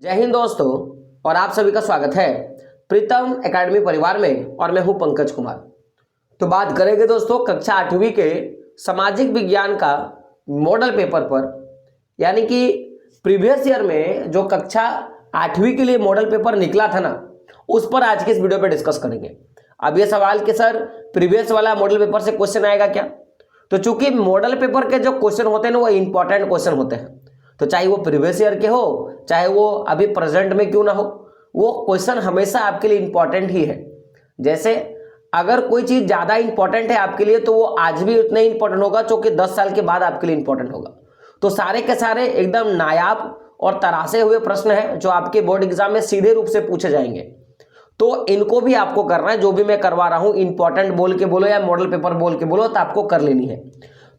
जय हिंद दोस्तों, और आप सभी का स्वागत है प्रीतम एकेडमी परिवार में। और मैं हूं पंकज कुमार। तो बात करेंगे दोस्तों कक्षा 8वीं के सामाजिक विज्ञान का मॉडल पेपर पर, यानी कि प्रीवियस ईयर में जो कक्षा 8वीं के लिए मॉडल पेपर निकला था ना, उस पर आज के इस वीडियो पे डिस्कस करेंगे। अब ये सवाल कि सर प्रीवियस वाला मॉडल पेपर से क्वेश्चन आएगा क्या? तो चूंकि मॉडल पेपर के जो क्वेश्चन होते हैं ना, वो इंपॉर्टेंट क्वेश्चन होते हैं, तो चाहे वो प्रीवियस ईयर के हो, चाहे वो अभी प्रेजेंट में क्यों ना हो, वो क्वेश्चन हमेशा आपके लिए इंपॉर्टेंट ही है। जैसे अगर कोई चीज ज्यादा इंपॉर्टेंट है आपके लिए, तो वो आज भी उतना ही इंपॉर्टेंट होगा जो कि 10 साल के बाद आपके लिए इंपॉर्टेंट होगा। तो सारे के सारे एकदम नायाब और तरासे हुए प्रश्न है जो आपके बोर्ड एग्जाम में सीधे रूप से पूछे जाएंगे। तो इनको भी आपको करना है, जो भी मैं करवा रहा हूं, इंपॉर्टेंट बोल के बोलो या मॉडल पेपर बोल के बोलो, तो आपको कर लेनी है।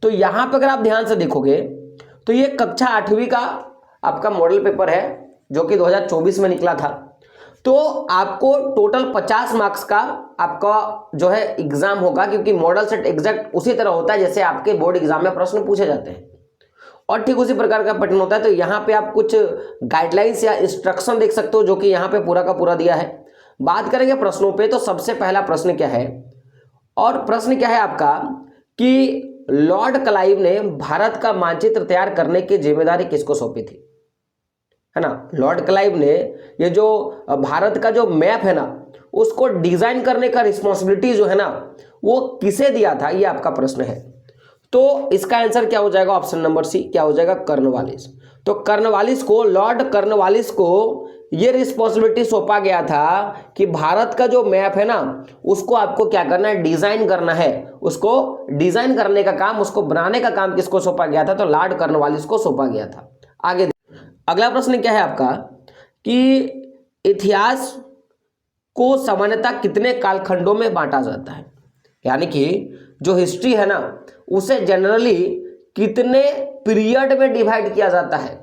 तो यहां पर अगर आप ध्यान से देखोगे तो ये कक्षा 8वीं का आपका मॉडल पेपर है जो कि 2024 में निकला था। तो आपको टोटल 50 मार्क्स का आपका जो है एग्जाम होगा, क्योंकि मॉडल सेट एग्जैक्ट उसी तरह होता है जैसे आपके बोर्ड एग्जाम में प्रश्न पूछे जाते हैं, और ठीक उसी प्रकार का पैटर्न होता है। तो यहाँ पे आप कुछ गाइडलाइंस या इंस्ट्रक्शन देख सकते हो जो कि यहाँ पे पूरा का पूरा दिया है। बात करेंगे प्रश्नों पे, तो सबसे पहला प्रश्न क्या है, और प्रश्न क्या है आपका कि लॉर्ड क्लाइव ने भारत का मानचित्र तैयार करने की जिम्मेदारी किसको सौंपी थी, है ना? लॉर्ड क्लाइव ने ये जो भारत का जो मैप है ना, उसको डिजाइन करने का रिस्पॉन्सिबिलिटी जो है ना, वो किसे दिया था, ये आपका प्रश्न है। तो इसका आंसर क्या हो जाएगा? ऑप्शन नंबर सी, क्या हो जाएगा? कर्नवालिस। तो कर्नवालिस को, लॉर्ड कर्नवालिस को ये रिस्पॉन्सिबिलिटी सौंपा गया था कि भारत का जो मैप है ना, उसको आपको क्या करना है? डिजाइन करना है। उसको डिजाइन करने का काम, उसको बनाने का काम किसको सौंपा गया था? तो लॉर्ड कर्नवालिस को सौंपा गया था। आगे अगला प्रश्न क्या है आपका कि इतिहास को सामान्यतः कितने कालखंडों में बांटा जाता है, यानी कि जो हिस्ट्री है ना, उसे जनरली कितने पीरियड में डिवाइड किया जाता है?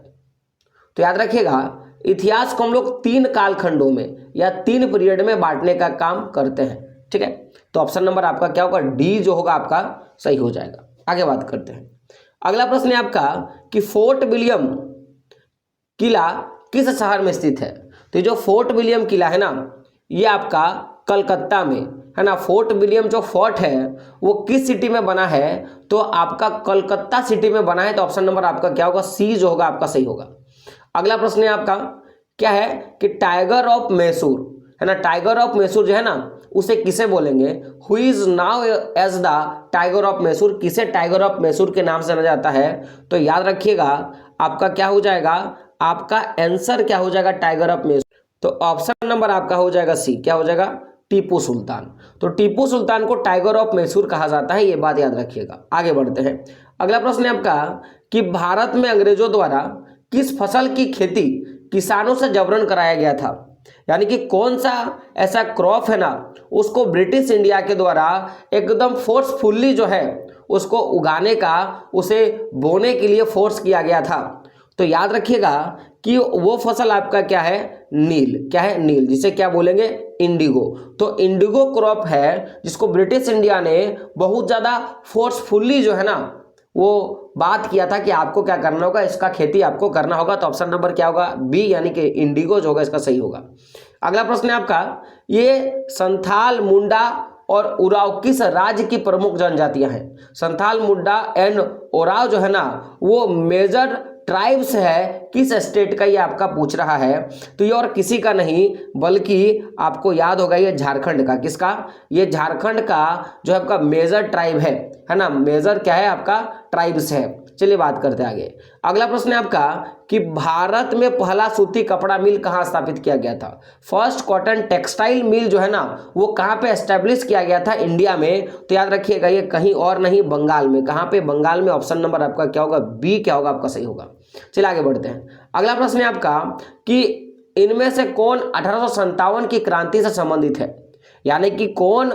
तो याद रखिएगा, इतिहास को हम लोग 3 कालखंडों में या 3 पीरियड में बांटने का काम करते हैं। ठीक है, तो ऑप्शन नंबर आपका क्या होगा? डी जो होगा आपका सही हो जाएगा। आगे बात करते हैं। अगला प्रश्न है आपका कि फोर्ट विलियम किला किस शहर में स्थित है? तो ये जो फोर्ट विलियम किला है ना, ये आपका कलकत्ता में है ना। फोर्ट विलियम जो फोर्ट है वो किस सिटी में बना है? तो आपका कलकत्ता सिटी में बना है। तो ऑप्शन नंबर आपका क्या होगा? सी जो होगा आपका सही होगा। अगला प्रश्न है आपका क्या है कि टाइगर ऑफ मैसूर, है ना, टाइगर ऑफ मैसूर जो है ना, उसे किसे बोलेंगे? Who is now as the tiger of Mysore, किसे टाइगर ऑफ मैसूर के नाम से जाना जाता है? तो याद रखिएगा आपका क्या हो जाएगा? आपका आंसर क्या हो जाएगा? Tiger of Mysore. तो ऑप्शन नंबर आपका हो जाएगा सी, क्या हो जाएगा? टीपू सुल्तान। तो टीपू सुल्तान को टाइगर ऑफ मैसूर कहा जाता है, ये बात याद रखिएगा। आगे बढ़ते हैं। अगला प्रश्न है आपका कि भारत में अंग्रेजों द्वारा किस फसल की खेती किसानों से जबरन कराया गया था, यानी कि कौन सा ऐसा क्रॉप है ना, उसको ब्रिटिश इंडिया के द्वारा एकदम फोर्सफुल्ली जो है उसको उगाने का, उसे बोने के लिए फोर्स किया गया था। तो याद रखिएगा कि वो फसल आपका क्या है? नील। क्या है? नील, जिसे क्या बोलेंगे? इंडिगो। तो इंडिगो क्रॉप है जिसको ब्रिटिश इंडिया ने बहुत ज्यादा फोर्सफुल्ली जो है ना, वो बात किया था कि आपको क्या करना होगा, इसका खेती आपको करना होगा। तो ऑप्शन नंबर क्या होगा? बी, यानी कि इंडिगो जो होगा इसका सही होगा। अगला प्रश्न है आपका, ये संथाल, मुंडा और उराव किस राज्य की प्रमुख जनजातियां हैं? संथाल, मुंडा एंड ओराव जो है ना, वो मेजर ट्राइब्स है किस स्टेट का, ये आपका पूछ रहा है। तो ये और किसी का नहीं बल्कि आपको याद होगा ये झारखंड का। किसका? ये झारखंड का जो है आपका मेजर ट्राइब है ना। मेजर क्या है आपका? ट्राइब्स है। चलिए बात करते हैं आगे। अगला प्रश्न है आपका कि भारत में पहला सूती कपड़ा मिल कहाँ स्थापित किया गया था? फर्स्ट कॉटन टेक्सटाइल मिल जो है ना, वो कहाँ पे एस्टेब्लिश किया गया था? इंडिया में। तो याद रखिएगा ये कहीं और नहीं, बंगाल में। कहाँ पे? बंगाल में। ऑप्शन नंबर आपका क्या होगा? बी क्या होगा आपका सही होगा। चलिए आगे बढ़ते हैं। अगला प्रश्न है आपका कि इनमें से कौन 1857 की क्रांति से संबंधित है, यानी कि कौन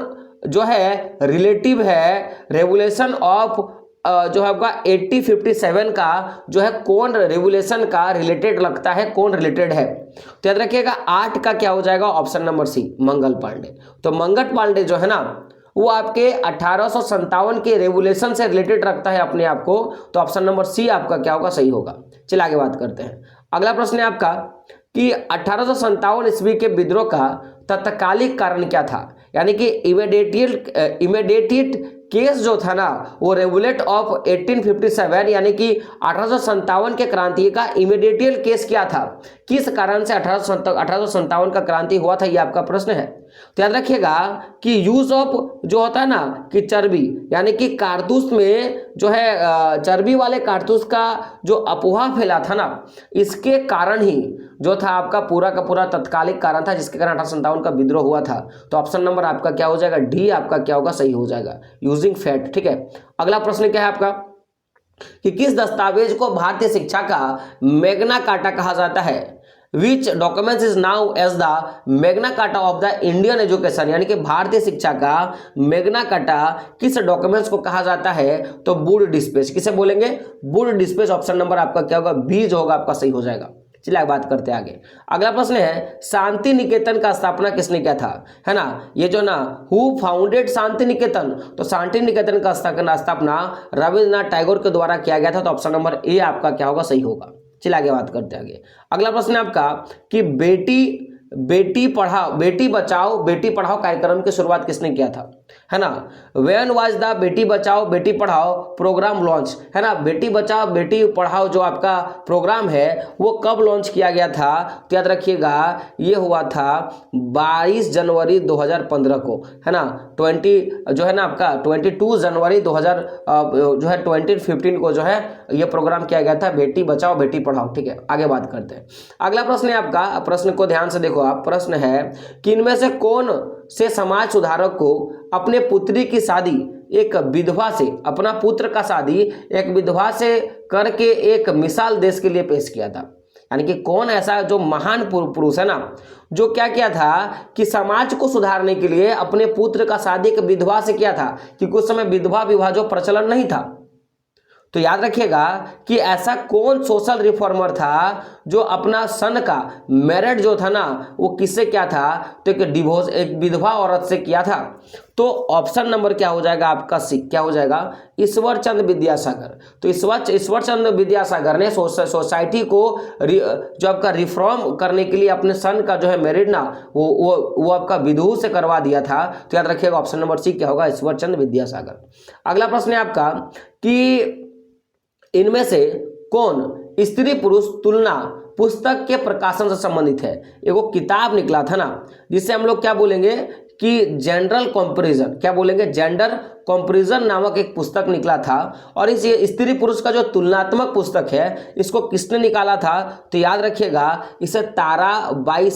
जो है रिलेटिव है रेवोल्यूशन ऑफ जो है आपका 1857 का जो है, कौन रेवोल्यूशन का रिलेटेड लगता है, कौन रिलेटेड है? तो याद रखिएगा 8 का क्या हो जाएगा? Option number C, Mangal Pandey. तो मंगल पांडे जो है ना, वो आपके 1857 के रेवोल्यूशन से रिलेटेड रखता है अपने आप को। तो ऑप्शन नंबर सी आपका क्या होगा? सही होगा। चलिए आगे बात करते हैं। अगला प्रश्न है आपका कि 1857 ईस्वी के विद्रोह का तत्कालिक कारण क्या था, यानी कि इमीडिएट केस जो था ना वो रेवुलेट ऑफ 1857 यानी कि 1857 के क्रांति का इमीडिएट केस क्या था, किस कारण से 1857 का क्रांति हुआ था, ये आपका प्रश्न है। तो याद रखिएगा कि यूज ऑफ जो होता है ना कि चर्बी, यानी कि कारतूस में जो है चर्बी वाले कारतूस का जो अफवाह फैला था ना, इसके कारण ही जो था आपका पूरा का पूरा तत्कालिक कारण था जिसके कारण 1857 का विद्रोह हुआ था। तो ऑप्शन नंबर आपका क्या हो जाएगा, डी आपका क्या होगा, सही हो जाएगा, यूजिंग फैट। ठीक है, अगला प्रश्न क्या है आपका कि किस दस्तावेज को भारतीय शिक्षा का मैग्ना कार्टा कहा जाता है, which documents is now as the Magna Carta of the Indian education, यानी कि भारतीय शिक्षा का मैग्ना कार्टा किस डॉक्यूमेंट्स को कहा जाता है, तो वुड डिस्पेच, किसे बोलेंगे, वुड डिस्पेच। ऑप्शन नंबर आपका क्या होगा, बी जो होगा आपका सही हो जाएगा। चलिए बात करते हैं आगे। अगला प्रश्न है शांति निकेतन का स्थापना किसने किया था, है ना, ये जो ना हु फाउंडेड शांति निकेतन, तो शांति निकेतन का स्थापना रविंद्रनाथ टैगोर के द्वारा किया गया था। तो ऑप्शन नंबर ए आपका क्या होगा, सही होगा। चलिए आगे बात करते हैं आगे। अगला प्रश्न है आपका कि बेटी बचाओ बेटी पढ़ाओ कार्यक्रम की शुरुआत किसने किया था, है ना, when was the Beti Bachao Beti Padhao programme launch, है ना, बेटी बचाओ बेटी पढ़ाओ जो आपका प्रोग्राम है वो कब लॉन्च किया गया था, तो याद रखिएगा ये हुआ था 22 जनवरी 2015 को, है ना, 22 जनवरी 2015 को जो है ये प्रोग्राम किया गया था, बेटी बचाओ बेटी पढ़ाओ। ठीक है, आगे बात करते हैं। अगला प्रश्न है आपका, प्रश्न को ध्यान से देखो आप, प्रश्न है कि इनमें से कौन से समाज सुधारक को अपने पुत्री की शादी एक विधवा से, अपना पुत्र का शादी एक विधवा से करके एक मिसाल देश के लिए पेश किया था, यानी कि कौन ऐसा जो महान पुरुष है ना जो क्या किया था कि समाज को सुधारने के लिए अपने पुत्र का शादी एक विधवा से किया था, कि कुछ समय विधवा विवाह जो प्रचलन नहीं था। तो याद रखिएगा कि ऐसा कौन सोशल रिफॉर्मर था जो अपना सन का मैरिज जो था ना वो किससे किया था, तो एक विधवा औरत से किया था। तो ऑप्शन नंबर क्या हो जाएगा आपका सी, क्या हो जाएगा, ईश्वर चंद्र विद्यासागर। तो ईश्वर चंद्र विद्यासागर ने सोसाइटी को जो आपका रिफॉर्म करने के लिए अपने सन का जो है मैरिज ना वो आपका विधु से करवा दिया था। तो याद रखिएगा ऑप्शन नंबर सी क्या होगा, ईश्वर चंद्र विद्यासागर। अगला प्रश्न है आपका कि इनमें से कौन स्त्री पुरुष तुलना पुस्तक के प्रकाशन से संबंधित है। एगो किताब निकला था ना जिसे हम लोग क्या बोलेंगे कि जेंडर कंपैरिजन, क्या बोलेंगे, जेंडर कंपैरिजन नामक एक पुस्तक निकला था। और इस स्त्री पुरुष का जो तुलनात्मक पुस्तक है इसको किसने निकाला था, तो याद रखिएगा इसे ताराबाई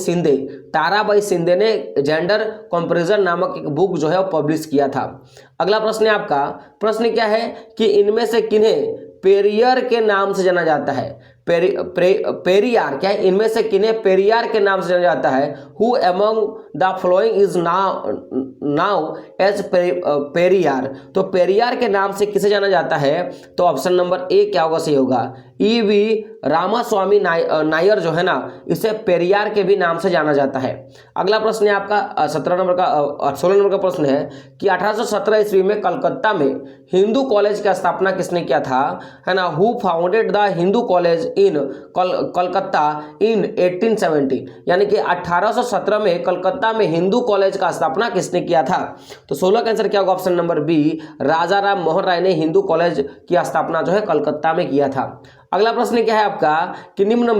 शिंदे ने जेंडर कंपैरिजन नामक एक बुक जो है वो पब्लिश किया था। अगला प्रश्न है आपका, प्रश्न क्या है कि इनमें से किन्हें पेरियर के नाम से जाना जाता है, पेरियार, क्या है, इनमें से किन्हें पेरियार के नाम से जाना जाता है, who among the following is now as Periyar. तो पेरियार के नाम से किसे जाना जाता है, तो ऑप्शन नंबर ए क्या होगा, सही होगा, ईवी रामास्वामी नायर जो है ना इसे पेरियार के भी नाम से जाना जाता है। अगला प्रश्न है आपका 16 नंबर का प्रश्न है कि 1817 ईस्वी में कलकत्ता में हिंदू कॉलेज की स्थापना किसने किया था, है ना, who founded the Hindu college in Calcutta in 1870, यानी कि 1817 में कलकत्ता में हिंदू कॉलेज का स्थापना किसने किया था। तो 16 का आंसर क्या होगा, ऑप्शन नंबर बी, राजा राम मोहन राय ने हिंदू कॉलेज की स्थापना जो है कलकत्ता में किया था। अगला प्रश्न क्या है आपका कि निम्न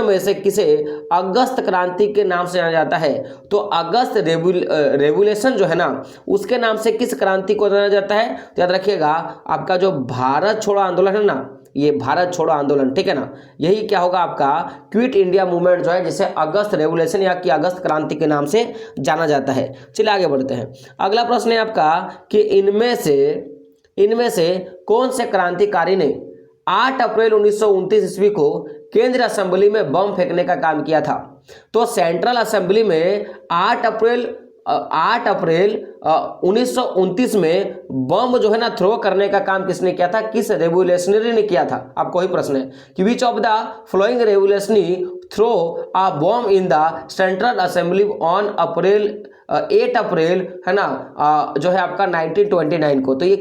में से किसे अगस्त क्रांति के नाम से जाना जाता है, तो अगस्त रेवोल्यूशन जो है ना उसके नाम से किस क्रांति को जाना जाता है, तो याद रखिएगा आपका जो भारत छोड़ो आंदोलन है ना, ये भारत छोड़ो आंदोलन, ठीक है ना, यही क्या होगा आपका क्विट इंडिया मूवमेंट जो है जिसे अगस्त रेवोल्यूशन या कि अगस्त क्रांति के नाम से जाना जाता है। चलिए आगे बढ़ते हैं। अगला प्रश्न है आपका कि इनमें से कौन से क्रांतिकारी ने 8 अप्रैल 1929 ईस्वी को केंद्रीय असेंबली में बम फेंकने का काम किया था। तो सेंट्रल असेंबली में 8 अप्रैल 1929 में बम जो है ना थ्रो करने का काम किसने किया था, किस रेवोल्यूशनरी ने किया था। आपको ही प्रश्न है कि which of the following revolutionary throw a bomb in the central assembly on 8 April, है ना, जो है आपका 1929 को। तो ये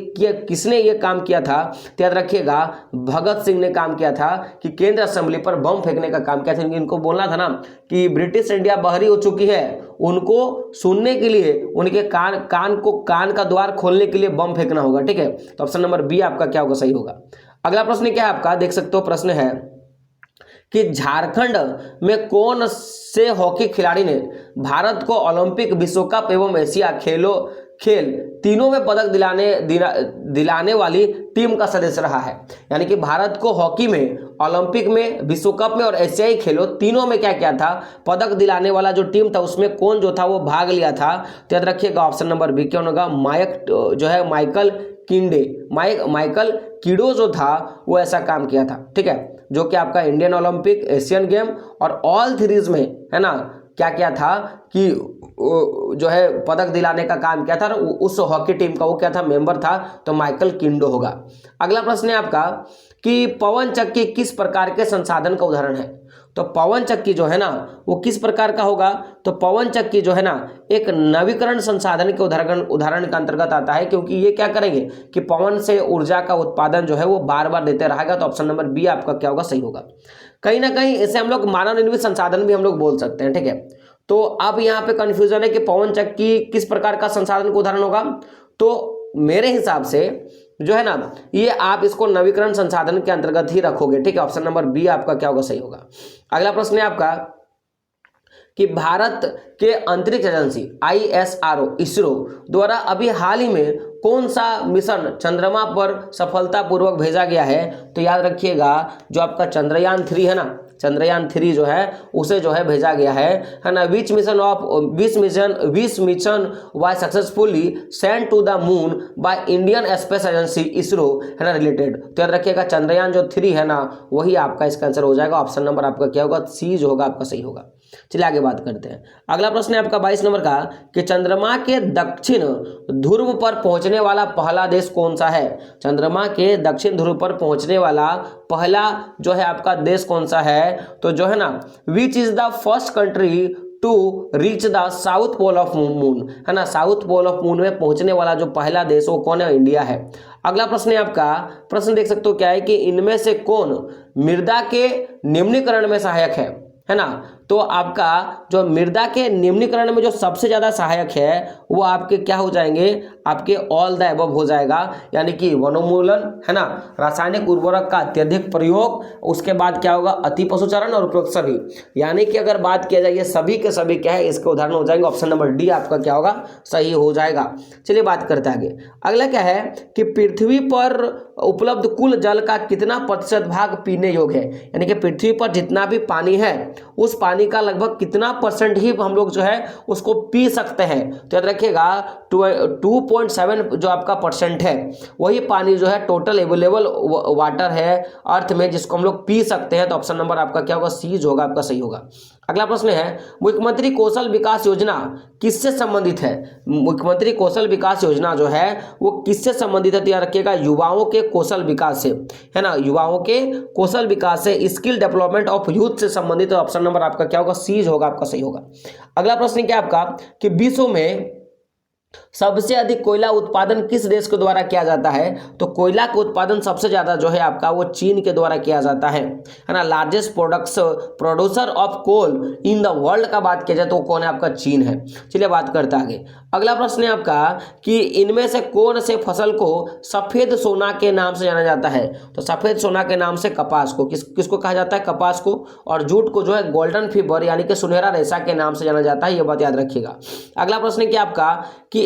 किसने ये काम किया था, तो याद रखिएगा भगत सिंह ने काम किया था कि केंद्र असेंबली पर बम फेंकने का काम किया था। इनको बोलना था ना कि ब्रिटिश इंडिया बहरी हो चुकी है, उनको सुनने के लिए उनके कान का द्वार खोलने के लिए बम फेंकना होगा। ठीक है, तो ऑप्शन नंबर बी आपका क्या होगा, सही होगा। अगला प्रश्न क्या है आपका, देख सकते हो, प्रश्न है कि झारखंड में कौन से हॉकी खिलाड़ी ने भारत को ओलंपिक, विश्व कप एवं एशिया खेल तीनों में पदक दिलाने वाली टीम का सदस्य रहा है। यानी कि भारत को हॉकी में, ओलंपिक में, विश्व कप में और एशियाई खेलों तीनों में क्या किया था, पदक दिलाने वाला जो टीम था उसमें कौन जो था वो भाग लिया था। तो याद रखिएगा ऑप्शन नंबर बी क्या होगा, माइकल किडो जो था वो ऐसा काम किया था। ठीक है, जो कि आपका इंडियन ओलंपिक, एशियन गेम और ऑल सीरीज में, है ना, क्या किया था कि जो है पदक दिलाने का काम किया था, उस हॉकी टीम का वो क्या था, मेंबर था, तो माइकल किंडो होगा। अगला प्रश्न है आपका कि पवन चक्की किस प्रकार के संसाधन का उदाहरण है। तो पवन चक्की जो है ना वो किस प्रकार का होगा, तो पवन चक्की जो है ना एक नवीकरण संसाधन के उदाहरण के अंतर्गत आता है, क्योंकि ये क्या करेंगे कि पवन से ऊर्जा का उत्पादन जो है वो बार बार देते रहेगा। तो ऑप्शन नंबर बी आपका क्या होगा, सही होगा। कहीं ना कहीं इसे हम लोग मानव निर्मित संसाधन भी हम लोग बोल सकते हैं। ठीक है, तो अब यहाँ पे कंफ्यूजन है कि पवन चक्की किस प्रकार का संसाधन का उदाहरण होगा। तो मेरे हिसाब से जो है ना ये आप इसको नवीकरण संसाधन के अंतर्गत ही रखोगे। ठीक है, ऑप्शन नंबर बी आपका क्या होगा, सही होगा। अगला प्रश्न है आपका कि भारत के अंतरिक्ष एजेंसी इसरो द्वारा अभी हाल ही में कौन सा मिशन चंद्रमा पर सफलतापूर्वक भेजा गया है। तो याद रखिएगा जो आपका चंद्रयान 3 है ना, चंद्रयान 3 जो है उसे जो है भेजा गया है ना। Which mission was successfully sent to the moon by Indian space agency ISRO, है ना, रिलेटेड। तो याद रखिएगा चंद्रयान जो 3 है ना वही आपका इसका आंसर हो जाएगा। ऑप्शन नंबर आपका क्या होगा, सी जो होगा आपका सही होगा। चलिए आगे बात करते हैं। अगला प्रश्न है आपका 22 नंबर का कि चंद्रमा के दक्षिण ध्रुव पर पहुंचने वाला पहला देश कौन सा है। चंद्रमा के दक्षिण ध्रुव पर पहुंचने वाला पहला जो है आपका देश कौन सा है, तो जो है ना which is the first country to reach the south pole of moon, है ना, साउथ पोल ऑफ मून में पहुंचने वाला जो पहला देश वो कौन है, इंडिया है। अगला प्रश्न है आपका, प्रश्न देख सकते हो क्या है कि इनमें से कौन मृदा के निम्नीकरण में सहायक है ना। तो आपका जो मृदा के निम्नीकरण में जो सबसे ज्यादा सहायक है वो आपके क्या हो जाएंगे, आपके ऑल द अबव हो जाएगा। यानी कि वनोन्मूलन, है ना, रासायनिक उर्वरक का अत्यधिक प्रयोग, उसके बाद क्या होगा अति पशुचारण और उपरोक्त सभी। यानी कि अगर बात किया जाए ये सभी के सभी क्या है, इसके उदाहरण हो जाएंगे। ऑप्शन नंबर डी आपका क्या होगा, सही हो जाएगा। चलिए बात करते हैं आगे। अगला क्या है कि पृथ्वी पर उपलब्ध कुल जल का कितना प्रतिशत भाग पीने योग्य है। यानी कि पृथ्वी पर जितना भी पानी है उस पानी का लगभग कितना परसेंट ही हम लोग जो है उसको पी सकते हैं। तो याद रखिएगा 2.7 जो आपका परसेंट है वही पानी जो है टोटल अवेलेबल वाटर है अर्थ में जिसको हम लोग पी सकते हैं। तो ऑप्शन नंबर आपका क्या होगा, सी जो होगा आपका सही होगा। अगला प्रश्न है मुख्यमंत्री कौशल विकास योजना किससे संबंधित है। मुख्यमंत्री कौशल विकास योजना जो है वो किससे संबंधित है, तो याद रखिएगा युवाओं के कौशल विकास से, है ना, युवाओं के कौशल विकास से, स्किल डेवलपमेंट ऑफ यूथ से संबंधित। ऑप्शन नंबर आपका क्या होगा, सी होगा आपका सही होगा। अगला प्रश्न क्या आपका कि विश्व में सबसे अधिक कोयला उत्पादन किस देश के द्वारा किया जाता है। तो कोयला का उत्पादन सबसे ज्यादा जो है आपका वो चीन के द्वारा किया जाता है ना। Largest producer of coal in the world का बात किया जाए तो कौन है, आपका चीन है। चलिए बात करते हैं आगे। अगला प्रश्न है आपका कि इनमें से कौन से फसल को सफेद सोना के नाम से जाना जाता है। तो सफेद सोना के नाम से कपास को किसको कहा जाता है, कपास को, और जूट को जो है गोल्डन फीवर यानी कि सुनहरा रेशा के नाम से जाना जाता है, ये बात याद रखिएगा। अगला प्रश्न क्या आपका कि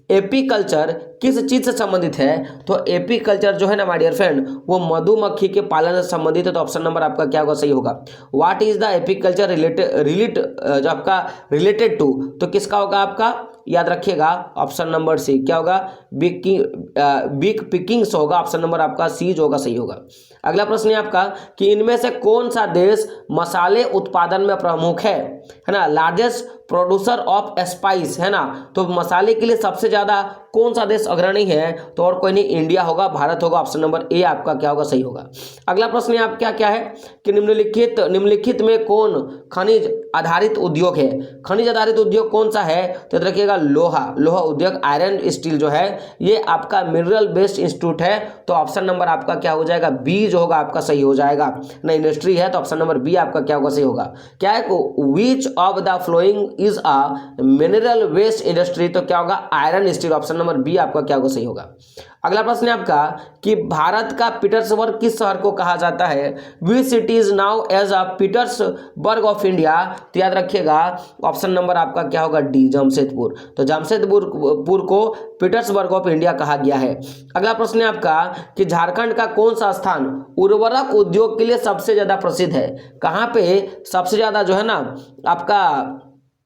एपीकल्चर किस चीज से संबंधित है। तो एपीकल्चर जो है ना माय डियर फ्रेंड वो मधुमक्खी के पालन से संबंधित है। तो ऑप्शन नंबर आपका क्या होगा, सही होगा। व्हाट इज द एपीकल्चर जो आपका रिलेटेड टू, तो किसका होगा आपका, याद रखिएगा ऑप्शन नंबर सी क्या होगा, बिग पिकिंग्स होगा। ऑप्शन नंबर आपका सी जो होगा सही होगा। अगला प्रश्न है आपका कि इनमें से कौन सा देश मसाले उत्पादन में प्रमुख है ना। लार्जेस्ट प्रोड्यूसर ऑफ स्पाइस, है ना, तो मसाले के लिए सबसे ज्यादा कौन सा देश अग्रणी है? तो और कोई नहीं, इंडिया होगा, भारत होगा। ऑप्शन नंबर ए आपका क्या होगा? सही होगा। अगला प्रश्न आप क्या है कि निम्नलिखित में कौन खनिज आधारित उद्योग है? खनिज आधारित उद्योग कौन सा है? तो याद रखिएगा लोहा उद्योग, आयरन स्टील जो है ये आपका मिनरल बेस्ड इंस्टीट्यूट है। तो ऑप्शन नंबर आपका क्या हो जाएगा? बी जो होगा आपका सही हो जाएगा ना। इंडस्ट्री है तो ऑप्शन नंबर बी आपका क्या होगा? सही होगा। क्या है? Which of the following is a mineral based industry? तो क्या होगा? Iron steel. Option number B आपका क्या होगा? सही होगा। अगला प्रश्न है आपका कि भारत का पीटर्सबर्ग किस शहर को कहा जाता है? Which city is now as a Petersburg of India? तो याद रखिएगा ऑप्शन नंबर आपका क्या होगा? डी, जमशेदपुर। तो जमशेदपुर को पीटर्सबर्ग ऑफ इंडिया कहा गया है। अगला प्रश्न है आपका कि झारखंड का कौन सा स्थान उर्वरक उद्योग के लिए सबसे ज्यादा प्रसिद्ध है? कहां पे सबसे ज्यादा जो है ना आपका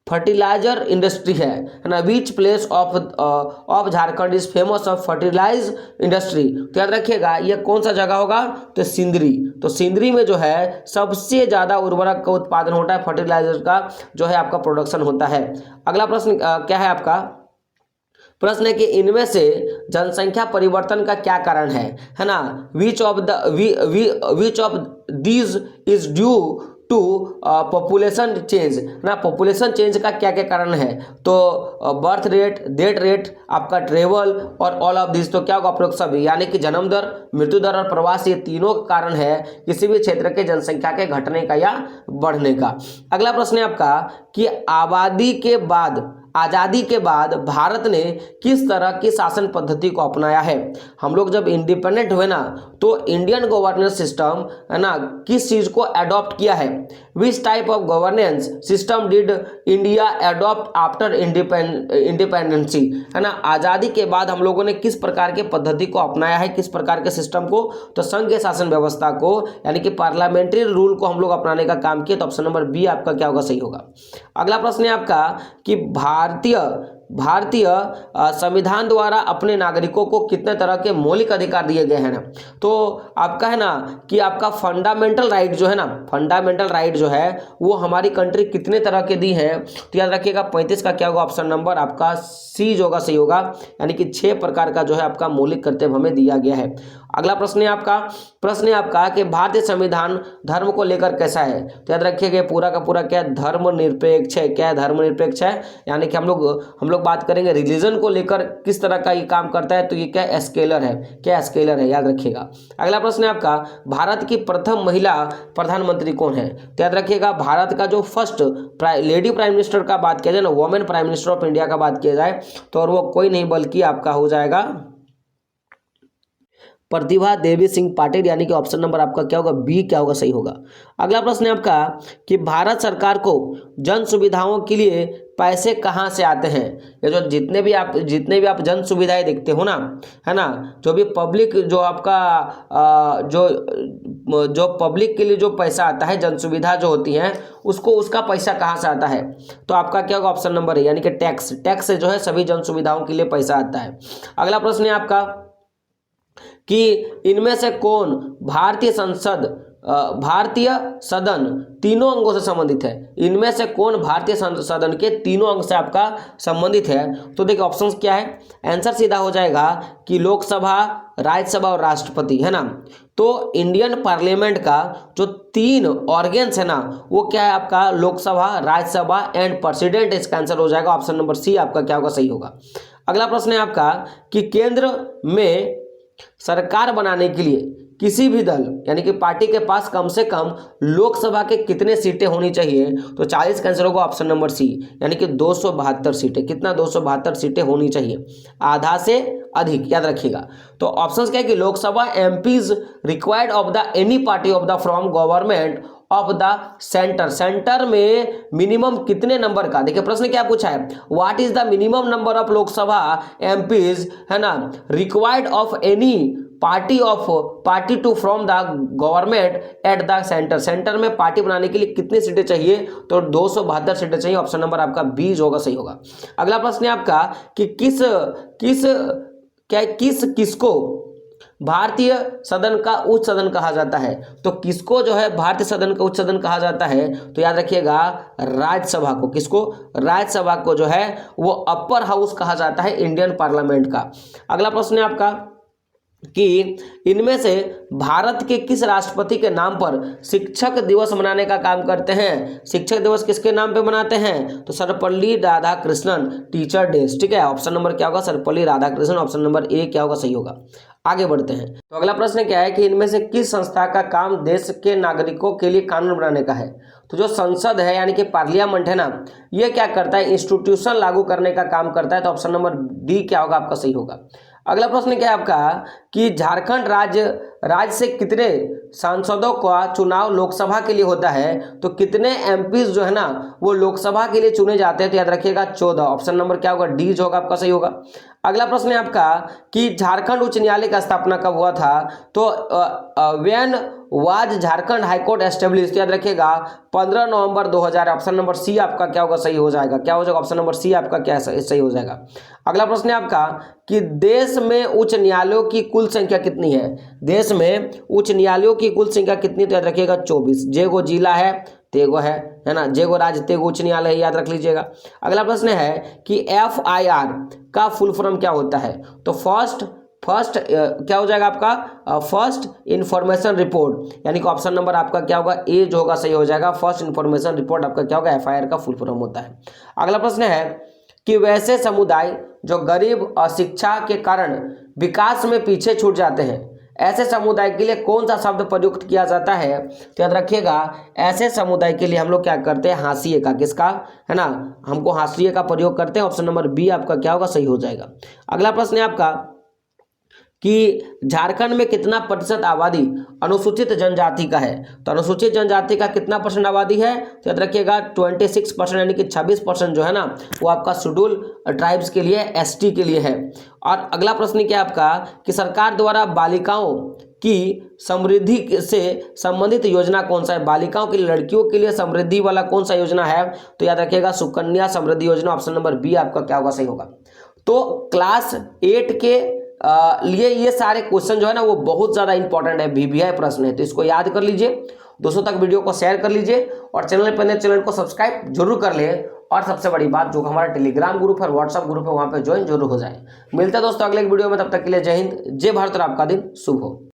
फर्टिलाइजर इंडस्ट्री है ना? Which place of Jharkhand is famous of fertilise industry? तो याद रखिएगा ये कौन सा जगह होगा? तो सिंदरी। तो सिंदरी में जो है सबसे ज्यादा उर्वरक का उत्पादन होता है, फर्टिलाइजर का जो है आपका प्रोडक्शन होता है। अगला प्रश्न क्या है आपका? प्रश्न है कि इनमें से जनसंख्या परिवर्तन का क्या कारण है ना? Which of these is due to population change ना? पॉपुलेशन चेंज का क्या क्या कारण है? तो बर्थ रेट, डेथ रेट, आपका ट्रेवल और ऑल ऑफ दिस। तो क्या होगा? उपरोक्त सभी, यानी कि जन्म दर, मृत्यु दर और प्रवास, ये तीनों कारण है किसी भी क्षेत्र के जनसंख्या के घटने का या बढ़ने का। अगला प्रश्न है आपका कि आजादी के बाद भारत ने किस तरह की शासन पद्धति को अपनाया है? हम लोग जब इंडिपेंडेंट हुए ना तो इंडियन गवर्नेंस सिस्टम है ना किस चीज को अडॉप्ट किया है? Which type of governance system did India adopt after independency? है ना, आजादी के बाद हम लोगों ने किस प्रकार के पद्धति को अपनाया है, किस प्रकार के सिस्टम को? तो संघीय शासन व्यवस्था को, यानी कि पार्लियामेंट्री रूल को हम लोग अपनाने का काम किया। तो ऑप्शन नंबर बी आपका क्या होगा? सही होगा। अगला प्रश्न है आपका कि भारतीय संविधान द्वारा अपने नागरिकों को कितने तरह के मौलिक अधिकार दिए गए हैं ना? तो आपका है ना कि आपका फंडामेंटल राइट जो है ना, फंडामेंटल राइट जो है वो हमारी कंट्री कितने तरह के दी है? तो याद रखिएगा 35 का क्या होगा? ऑप्शन नंबर आपका सी जो होगा सही होगा, यानी कि 6 प्रकार का जो है आपका मौलिक कर्तव्य हमें दिया गया है। अगला प्रश्न है आपका कि भारतीय संविधान धर्म को लेकर कैसा है? तो याद रखिएगा पूरा का पूरा क्या धर्मनिरपेक्ष है। क्या धर्मनिरपेक्ष है? यानी कि हम लोग बात करेंगे रिलीजन को लेकर किस तरह का ये काम करता है। तो ये क्या स्केलर है? क्या स्केलर है? याद रखिएगा। अगला प्रश्न है आपका भारत की प्रथम महिला प्रधानमंत्री कौन है? तो याद रखिएगा भारत का जो फर्स्ट लेडी प्राइम मिनिस्टर का बात किया जाए ना, women prime minister of India का बात किया जाए तो और वो कोई नहीं बल्कि आपका हो जाएगा प्रतिभा देवी सिंह पाटिल, यानी कि ऑप्शन नंबर आपका क्या होगा? बी क्या होगा? सही होगा। अगला प्रश्न है आपका कि भारत सरकार को जन सुविधाओं के लिए पैसे कहाँ से आते हैं? ये जो जितने भी आप जन सुविधाएं देखते हो ना, है ना, जो भी पब्लिक जो आपका जो पब्लिक के लिए जो पैसा आता है, जन सुविधा जो होती हैं उसका पैसा कहाँ से आता है? तो आपका क्या होगा? ऑप्शन नंबर है, यानी कि टैक्स से जो है सभी जन सुविधाओं के लिए पैसा आता है। अगला प्रश्न है आपका कि इनमें से कौन भारतीय सदन तीनों अंगों से संबंधित है? इनमें से कौन भारतीय सदन के तीनों अंग से आपका संबंधित है? तो देखिए ऑप्शंस क्या है, आंसर सीधा हो जाएगा कि लोकसभा, राज्यसभा और राष्ट्रपति, है ना। तो इंडियन पार्लियामेंट का जो 3 ऑर्गेन्स है ना वो क्या है आपका? Lok Sabha, Rajya Sabha and president. इसका आंसर हो जाएगा ऑप्शन नंबर सी आपका क्या होगा? सही होगा। अगला प्रश्न है आपका कि केंद्र में सरकार बनाने के लिए किसी भी दल यानी कि पार्टी के पास कम से कम लोकसभा के कितने सीटें होनी चाहिए? तो 40 का आंसर होगा ऑप्शन नंबर सी, यानी कि 272 सीटें। कितना? 272 सीटें होनी चाहिए, आधा से अधिक, याद रखिएगा। तो ऑप्शंस क्या है कि Lok Sabha MPs required of the any party of the from government of the centre में मिनिमम कितने नंबर का? देखिए प्रश्न क्या पूछा है, what is the minimum number of Lok Sabha MPs, है ना, required of any party to from the government at the centre में पार्टी बनाने के लिए कितनी सीटें चाहिए? तो 272 सीटें चाहिए। ऑप्शन नंबर आपका बी होगा, सही होगा। अगला प्रश्न है आपका कि किसको भारतीय सदन का उच्च सदन कहा जाता है। तो किसको जो है भारतीय सदन का उच्च सदन कहा जाता है? तो याद रखिएगा राज्यसभा को। किसको? राज्यसभा को जो है वो अपर हाउस कहा जाता है इंडियन पार्लियामेंट का। अगला प्रश्न है आपका कि इनमें से भारत के किस राष्ट्रपति के नाम पर शिक्षक दिवस मनाने का काम करते हैं? शिक्षक दिवस किसके नाम पे मनाते हैं? तो सर्वपल्ली राधाकृष्णन, टीचर डेज। ठीक है, ऑप्शन नंबर क्या होगा? Sarvepalli Radhakrishnan. Option number A क्या होगा? सही होगा। आगे बढ़ते हैं। तो अगला प्रश्न क्या है कि इनमें से किस संस्था का काम देश के नागरिकों के लिए कानून बनाने का है? तो जो संसद है यानी कि पार्लियामेंट है ना, ये क्या करता है? इंस्टीट्यूशन लागू करने का काम करता है। तो ऑप्शन नंबर डी क्या होगा? आपका सही होगा। अगला प्रश्न क्या है आपका कि झारखंड राज्य से कितने सांसदों का चुनाव लोकसभा के लिए होता है? तो कितने एमपी जो है ना वो लोकसभा के लिए चुने जाते हैं? तो याद रखिएगा 14। ऑप्शन नंबर क्या होगा? डी जो होगा आपका सही होगा। अगला प्रश्न है आपका कि झारखंड उच्च न्यायालय का स्थापना कब हुआ था? तो when was Jharkhand high court establish? याद रखिएगा 15 नवंबर 2000। ऑप्शन नंबर सी आपका क्या होगा? सही हो जाएगा। क्या हो जाएगा? ऑप्शन नंबर सी आपका क्या सही हो जाएगा। अगला प्रश्न है आपका कि देश में उच्च न्यायालयों की कुल संख्या कितनी है? देश में उच्च न्यायालयों की कुल संख्या कितनी? तो याद रखिएगा 24। जेगो जिला है तेगो है ना, जेगो राज्य तेगो उच्च न्यायालय, याद रख लीजिएगा। अगला प्रश्न है कि FIR का फुल फॉर्म क्या होता है? तो फर्स्ट क्या हो जाएगा आपका? फर्स्ट इंफॉर्मेशन रिपोर्ट, यानी कि ऑप्शन नंबर आपका क्या होगा? ए जो होगा सही हो जाएगा। फर्स्ट इंफॉर्मेशन रिपोर्ट आपका क्या होगा? FIR का फुल फॉर्म होता है। अगला प्रश्न है कि वैसे समुदाय जो गरीब और शिक्षा के कारण विकास में पीछे छूट जाते हैं, ऐसे समुदाय के लिए कौन सा शब्द प्रयुक्त किया जाता है? तो याद रखिएगा ऐसे समुदाय के लिए हम लोग क्या करते हैं? हाशिए का। किसका? है ना, हमको हाशिए का प्रयोग करते हैं। ऑप्शन नंबर बी आपका क्या होगा? सही हो जाएगा। अगला प्रश्न है आपका कि झारखंड में कितना प्रतिशत आबादी अनुसूचित जनजाति का है? तो अनुसूचित जनजाति का कितना परसेंट आबादी है? तो याद रखिएगा 26%, यानी कि 26% जो है ना वो आपका शेड्यूल ट्राइब्स के लिए, ST के लिए है। और अगला प्रश्न क्या आपका कि सरकार द्वारा बालिकाओं की समृद्धि से संबंधित योजना कौन सा है? बालिकाओं के लिए, लड़कियों के लिए समृद्धि वाला कौन सा योजना है? तो याद रखिएगा सुकन्या समृद्धि योजना। ऑप्शन नंबर बी आपका क्या होगा? सही होगा। तो क्लास 8 के लिए ये सारे क्वेश्चन जो है ना वो बहुत ज़्यादा इंपॉर्टेंट है, VVI प्रश्न है, तो इसको याद कर लीजिए। दोस्तों तक वीडियो को शेयर कर लीजिए और चैनल पर नए चैनल को सब्सक्राइब जरूर कर ले। और सबसे बड़ी बात, जो हमारा टेलीग्राम ग्रुप है, व्हाट्सएप ग्रुप है, वहाँ पे ज्वाइन जरूर हो जाए। मिलते हैं दोस्तों अगले वीडियो में, तब तक के लिए जय हिंद, जय भारत और आपका दिन शुभ हो।